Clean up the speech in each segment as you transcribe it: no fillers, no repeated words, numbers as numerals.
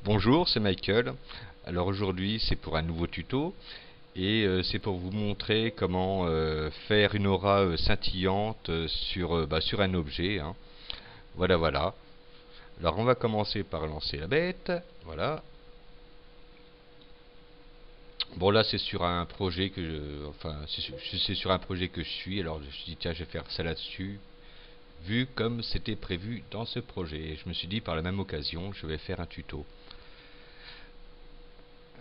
Bonjour, c'est Michael. Alors aujourd'hui c'est pour un nouveau tuto et c'est pour vous montrer comment faire une aura scintillante sur un objet, hein. Voilà, voilà. Alors on va commencer par lancer la bête. Voilà. Bon là c'est sur un projet que c'est sur un projet que je suis. Alors je me suis dit tiens je vais faire ça là-dessus, vu comme c'était prévu dans ce projet. Et je me suis dit par la même occasion je vais faire un tuto.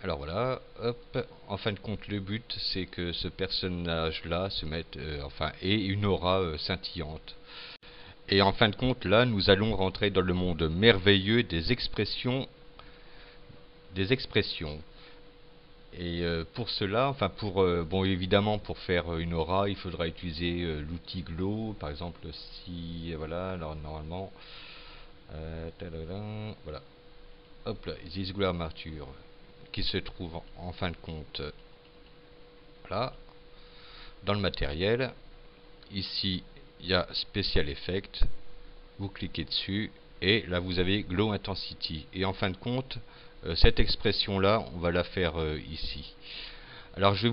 Alors voilà, hop. En fin de compte, le but c'est que ce personnage-là se mette, ait une aura scintillante. Et en fin de compte, là, nous allons rentrer dans le monde merveilleux des expressions, Et pour cela, bon, évidemment, pour faire une aura, il faudra utiliser l'outil Glow, par exemple. Si, voilà, alors normalement, voilà, hop là, This Glow Armature, qui se trouve en fin de compte, là, dans le matériel. Ici il y a Special Effect, vous cliquez dessus et là vous avez Glow Intensity, et en fin de compte cette expression là on va la faire ici. Alors je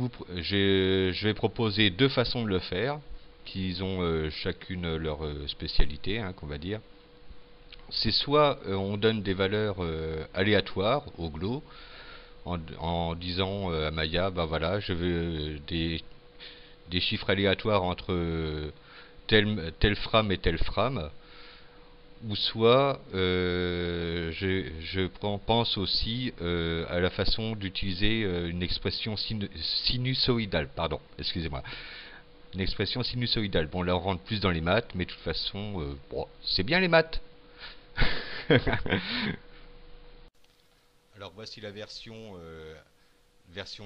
vais proposer deux façons de le faire qui ont chacune leur spécialité, hein, qu'on va dire. C'est soit on donne des valeurs aléatoires au Glow en disant à Maya, bah voilà, je veux des chiffres aléatoires entre tel frame et tel frame, ou soit je pense aussi à la façon d'utiliser une expression sinusoïdale, pardon, excusez-moi, une expression sinusoïdale. Bon, là on rentre plus dans les maths, mais de toute façon, bon, c'est bien les maths. Alors voici la version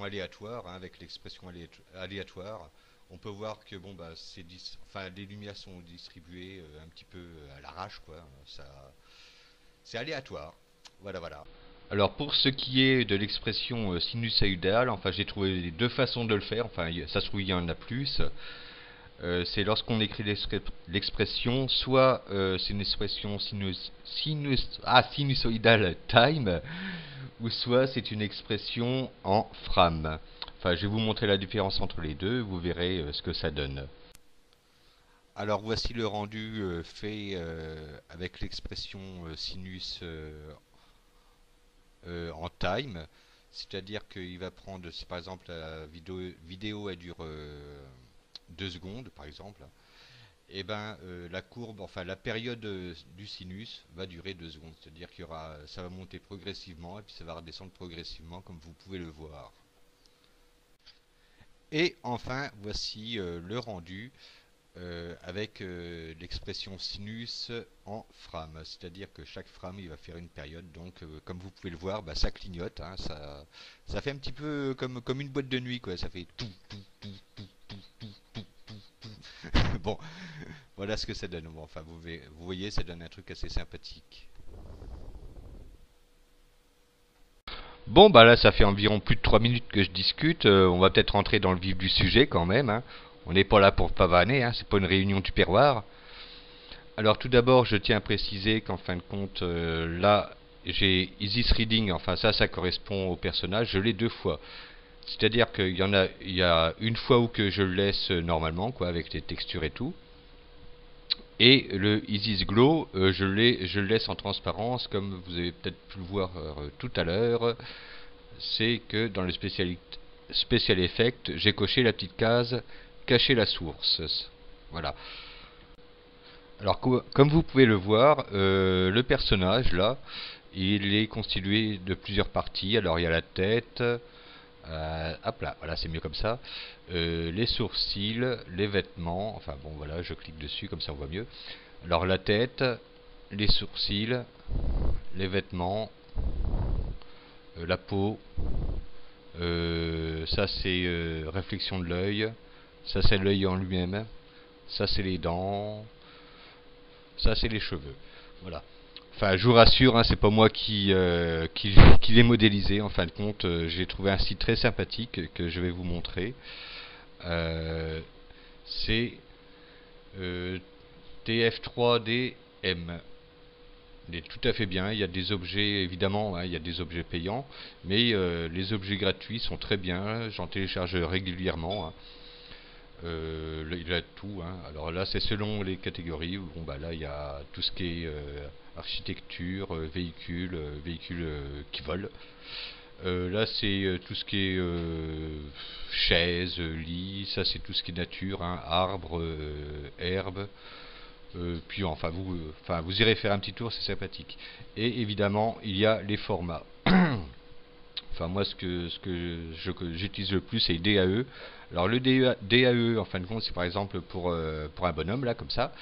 aléatoire, hein, avec l'expression aléatoire. On peut voir que bon bah les lumières sont distribuées un petit peu à l'arrache, quoi. C'est aléatoire. Voilà, voilà. Alors pour ce qui est de l'expression sinusoïdale, enfin j'ai trouvé deux façons de le faire. Enfin ça se trouve il y en a plus. C'est lorsqu'on écrit l'expression, soit c'est une expression sinusoïdale time, ou soit c'est une expression en frame. Enfin, je vais vous montrer la différence entre les deux, vous verrez ce que ça donne. Alors voici le rendu fait avec l'expression sinus en time, c'est-à-dire qu'il va prendre, si par exemple la vidéo elle dure 2 secondes par exemple, et ben la courbe, enfin la période du sinus va durer 2 secondes, c'est-à-dire ça va monter progressivement et puis ça va redescendre progressivement comme vous pouvez le voir. Et enfin voici le rendu avec l'expression sinus en frame, c'est-à-dire que chaque frame il va faire une période, donc comme vous pouvez le voir, bah, ça clignote, hein, ça fait un petit peu comme une boîte de nuit, quoi. Ça fait tout, tout, tout, tout, tout, tout, tout, tout. Bon, voilà ce que ça donne. Bon, enfin vous voyez, ça donne un truc assez sympathique. Bon, bah là, ça fait environ plus de 3 minutes que je discute. On va peut-être rentrer dans le vif du sujet quand même, hein. On n'est pas là pour pavaner, hein. C'est pas une réunion du perroir. Alors tout d'abord, je tiens à préciser qu'en fin de compte, là, j'ai Easy Reading, enfin ça correspond au personnage, je l'ai deux fois. C'est-à-dire il y a une fois où que je le laisse normalement, quoi, avec les textures et tout. Et le Easy Glow, je le laisse en transparence, comme vous avez peut-être pu le voir tout à l'heure. C'est que dans le Special Effect, j'ai coché la petite case cacher la source. Voilà. Alors comme vous pouvez le voir, le personnage là, il est constitué de plusieurs parties. Alors il y a la tête, hop là, voilà, c'est mieux comme ça. Les sourcils, les vêtements, enfin bon voilà, je clique dessus comme ça on voit mieux. Alors la tête, les sourcils, les vêtements, la peau, ça c'est réflexion de l'œil, ça c'est l'œil en lui-même, ça c'est les dents, ça c'est les cheveux. Voilà. Enfin, je vous rassure, hein, c'est pas moi qui l'ai modélisé. En fin de compte, j'ai trouvé un site très sympathique que je vais vous montrer. C'est TF3DM. il est tout à fait bien. Il y a des objets, évidemment, hein, il y a des objets payants, mais les objets gratuits sont très bien. J'en télécharge régulièrement, hein. Il a tout, hein. Alors là, c'est selon les catégories. Bon, bah là, il y a tout ce qui est architecture, véhicules qui volent. Là, c'est tout ce qui est chaises, lits. Ça, c'est tout ce qui est nature, hein, arbres, herbes. Puis enfin, vous irez faire un petit tour, c'est sympathique. Et évidemment, il y a les formats. Enfin, moi, j'utilise le plus, c'est DAE. Alors, le DAE, en fin de compte, c'est par exemple pour un bonhomme, là, comme ça.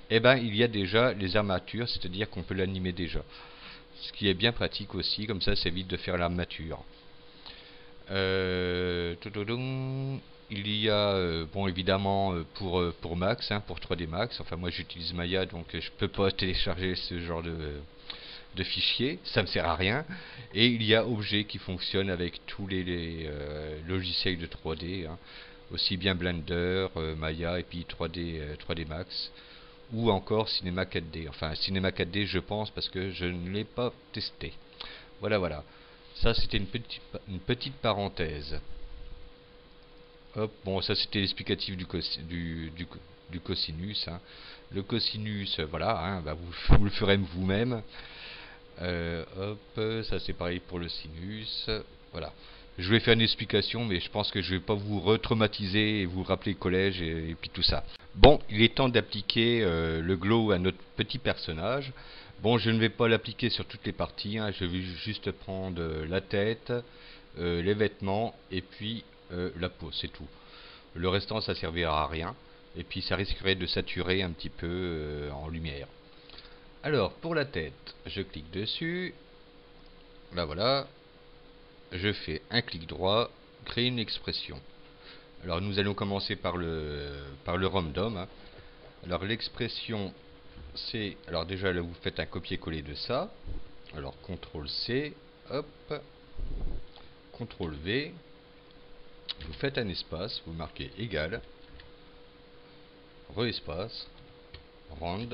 Eh ben, il y a déjà les armatures, c'est-à-dire qu'on peut l'animer déjà. Ce qui est bien pratique aussi, comme ça, évite de faire l'armature. Il y a, bon, évidemment, pour Max, hein, pour 3D Max. Enfin, moi, j'utilise Maya, donc je peux pas télécharger ce genre de fichiers, ça ne sert à rien. Et il y a Objet qui fonctionne avec tous les logiciels de 3D, hein, aussi bien Blender, Maya et puis 3D Max, ou encore Cinema 4D. Enfin, Cinema 4D, je pense, parce que je ne l'ai pas testé. Voilà, voilà. Ça, c'était une petite parenthèse. Hop, bon, ça c'était l'explicatif du cosinus, hein. Le cosinus, voilà, hein, bah, vous le ferez vous-même. Hop, ça c'est pareil pour le sinus. Voilà. Je vais faire une explication, mais je pense que je vais pas vous retraumatiser et vous rappeler le collège et puis tout ça. Bon, il est temps d'appliquer le glow à notre petit personnage. Bon, je ne vais pas l'appliquer sur toutes les parties, hein. Je vais juste prendre la tête, les vêtements et puis la peau, c'est tout. Le restant, ça servira à rien. Et puis ça risquerait de saturer un petit peu en lumière. Alors, pour la tête, je clique dessus. Là, voilà. Je fais un clic droit, créer une expression. Alors, nous allons commencer par le random, hein. Alors, l'expression, c'est... Alors, déjà, là, vous faites un copier-coller de ça. Alors, CTRL-C, hop, CTRL-V. Vous faites un espace, vous marquez égal, re-espace, rand.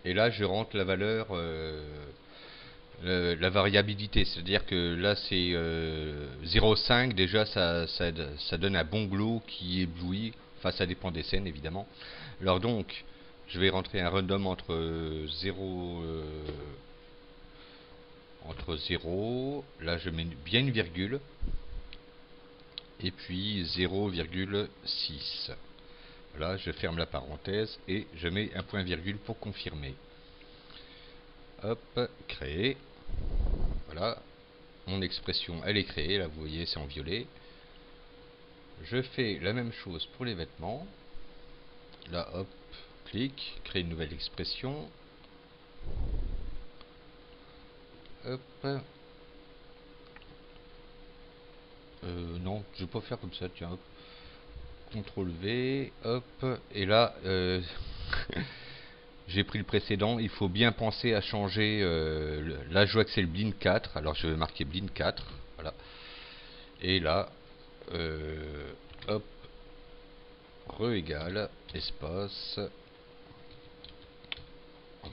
Et là, je rentre la valeur... la variabilité, c'est-à-dire que là c'est 0,5, déjà ça donne un bon glow qui éblouit, enfin ça dépend des scènes évidemment. Alors donc je vais rentrer un random entre 0, là je mets bien une virgule, et puis 0,6. Voilà, je ferme la parenthèse et je mets un point virgule pour confirmer. Hop, créer. Voilà, mon expression elle est créée, là vous voyez c'est en violet. Je fais la même chose pour les vêtements. Là hop, clic, créer une nouvelle expression. Hop. Non, je vais pas faire comme ça, tiens, hop. CTRL V, hop, et là j'ai pris le précédent, il faut bien penser à changer, là je vois que c'est le Blend 4, alors je vais marquer Blend 4, voilà. Et là, hop, re égale, espace,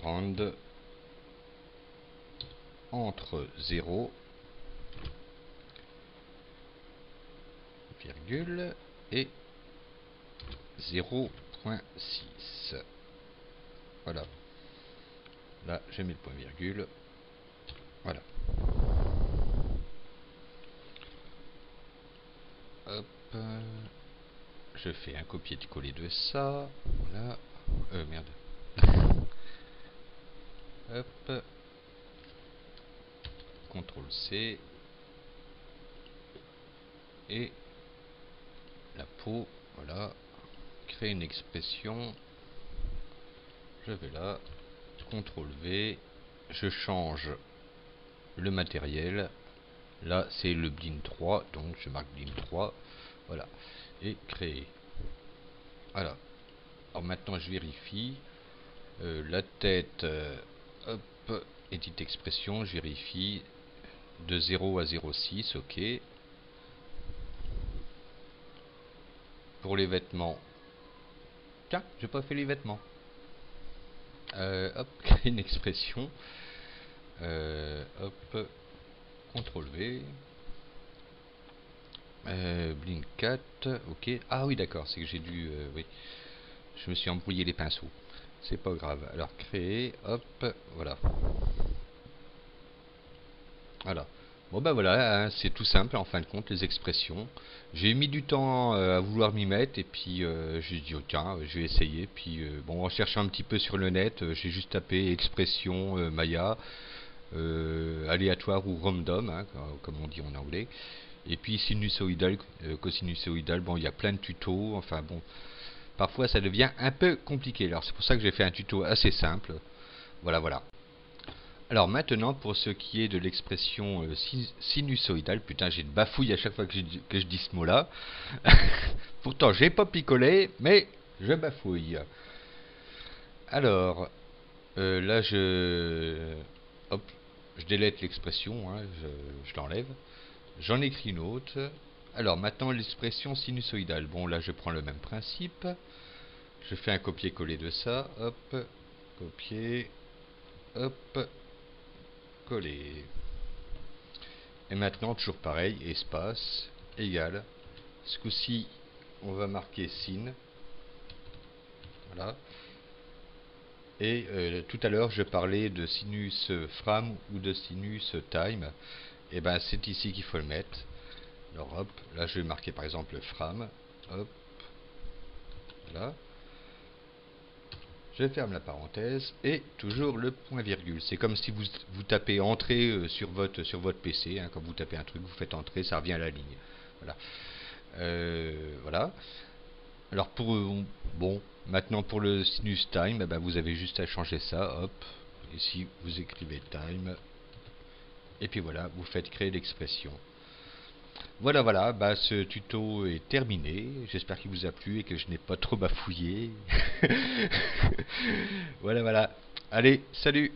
rand, entre 0, virgule, et 0,6. Voilà. Là, j'ai mis le point virgule. Voilà. Hop. Je fais un copier-coller de ça. Voilà. Merde. Hop. CTRL-C. Et la peau. Voilà. Créer une expression. Je vais là. CTRL-V. Je change le matériel. Là, c'est le Blend 3. Donc, je marque Blend 3. Voilà. Et créer. Voilà. Alors maintenant, je vérifie. La tête, hop, edit expression, je vérifie. De 0 à 0,6, ok. Pour les vêtements. Tiens, j'ai pas fait les vêtements. Hop, créer une expression. Hop, CTRL V. Blink 4, ok. Ah oui, d'accord, c'est que j'ai dû... oui, je me suis embrouillé les pinceaux. C'est pas grave. Alors, créer, hop, voilà. Voilà. Bon bah voilà, hein, c'est tout simple en fin de compte, les expressions. J'ai mis du temps à vouloir m'y mettre, et puis j'ai dit, oh, tiens, je vais essayer. Puis bon, en cherchant un petit peu sur le net, j'ai juste tapé expression Maya, aléatoire ou random, hein, comme on dit en anglais. Et puis sinusoïdal, cosinusoïdal, bon, il y a plein de tutos, enfin bon, parfois ça devient un peu compliqué. Alors c'est pour ça que j'ai fait un tuto assez simple. Voilà, voilà. Alors maintenant, pour ce qui est de l'expression sinusoïdale, putain, j'ai une bafouille à chaque fois que je dis ce mot-là. Pourtant, j'ai pas picolé, mais je bafouille. Alors, là, hop, je délète l'expression, hein, je l'enlève. J'en écris une autre. Alors maintenant l'expression sinusoïdale. Bon là je prends le même principe. Je fais un copier-coller de ça. Hop, copier, hop, coller. Et maintenant toujours pareil, espace, égal. Ce coup-ci on va marquer sin. Voilà. Et tout à l'heure je parlais de sinus fram ou de sinus time. Et ben c'est ici qu'il faut le mettre. Alors hop, là je vais marquer par exemple fram, hop, là, je ferme la parenthèse et toujours le point virgule. C'est comme si vous tapez entrée sur votre PC, hein, quand vous tapez un truc, vous faites entrée, ça revient à la ligne. Voilà. Voilà. Alors bon, maintenant pour le sinus time, eh ben, vous avez juste à changer ça, hop, ici vous écrivez time, et puis voilà, vous faites créer l'expression. Voilà, voilà, bah, ce tuto est terminé. J'espère qu'il vous a plu et que je n'ai pas trop bafouillé. Voilà, voilà. Allez, salut!